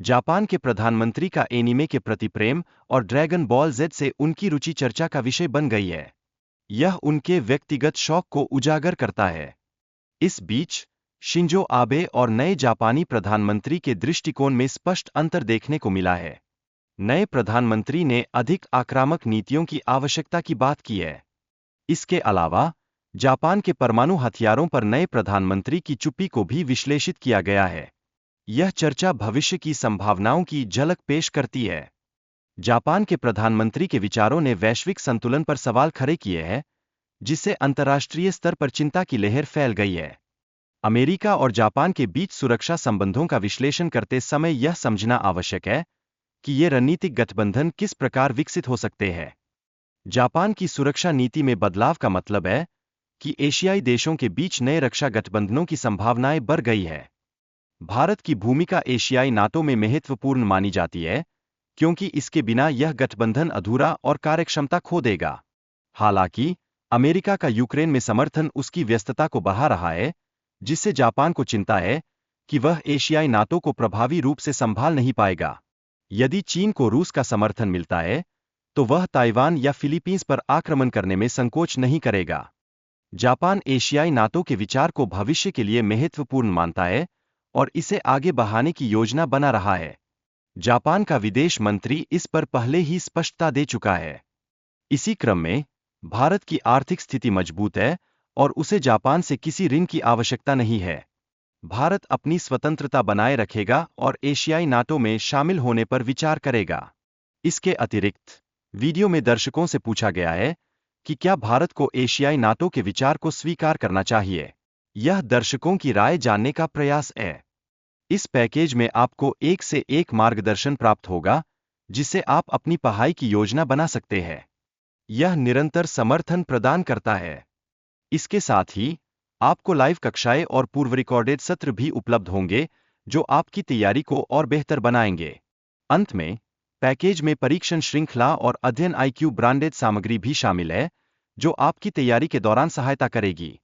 Japan के प्रधानमंत्री का एनीमे के प्रति प्रेम और ड्रैगन बॉल जेड से उनकी रुचि चर्चा का विषय बन गई है। यह उनके व्यक्तिगत शौक को उजागर करता है। इस बीच शिंजो आबे और नए जापानी प्रधानमंत्री के दृष्टिकोण में स्पष्ट अंतर देखने को मिला है। नए प्रधानमंत्री ने अधिक आक्रामक नीतियों की आवश्यकता की बात की है। इसके अलावा जापान के परमाणु हथियारों पर नए प्रधानमंत्री की चुप्पी को भी विश्लेषित किया गया है। यह चर्चा भविष्य की संभावनाओं की झलक पेश करती है। जापान के प्रधानमंत्री के विचारों ने वैश्विक संतुलन पर सवाल खड़े किए हैं, जिससे अंतर्राष्ट्रीय स्तर पर चिंता की लहर फैल गई है। अमेरिका और जापान के बीच सुरक्षा संबंधों का विश्लेषण करते समय यह समझना आवश्यक है कि ये रणनीतिक गठबंधन किस प्रकार विकसित हो सकते हैं। जापान की सुरक्षा नीति में बदलाव का मतलब है कि एशियाई देशों के बीच नए रक्षा गठबंधनों की संभावनाएं बढ़ गई है। भारत की भूमिका एशियाई नाटो में महत्वपूर्ण मानी जाती है, क्योंकि इसके बिना यह गठबंधन अधूरा और कार्यक्षमता खो देगा। हालांकि अमेरिका का यूक्रेन में समर्थन उसकी व्यस्तता को बढ़ा रहा है, जिससे जापान को चिंता है कि वह एशियाई नाटो को प्रभावी रूप से संभाल नहीं पाएगा। यदि चीन को रूस का समर्थन मिलता है, तो वह ताइवान या फिलीपींस पर आक्रमण करने में संकोच नहीं करेगा। जापान एशियाई नाटो के विचार को भविष्य के लिए महत्वपूर्ण मानता है और इसे आगे बढ़ाने की योजना बना रहा है। जापान का विदेश मंत्री इस पर पहले ही स्पष्टता दे चुका है। इसी क्रम में भारत की आर्थिक स्थिति मजबूत है और उसे जापान से किसी ऋण की आवश्यकता नहीं है। भारत अपनी स्वतंत्रता बनाए रखेगा और एशियाई नाटो में शामिल होने पर विचार करेगा। इसके अतिरिक्त वीडियो में दर्शकों से पूछा गया है कि क्या भारत को एशियाई नाटो के विचार को स्वीकार करना चाहिए। यह दर्शकों की राय जानने का प्रयास है। इस पैकेज में आपको एक से एक मार्गदर्शन प्राप्त होगा, जिससे आप अपनी पढ़ाई की योजना बना सकते हैं। यह निरंतर समर्थन प्रदान करता है। इसके साथ ही आपको लाइव कक्षाएं और पूर्व रिकॉर्डेड सत्र भी उपलब्ध होंगे, जो आपकी तैयारी को और बेहतर बनाएंगे। अंत में पैकेज में परीक्षण श्रृंखला और अध्ययन IQ ब्रांडेड सामग्री भी शामिल है, जो आपकी तैयारी के दौरान सहायता करेगी।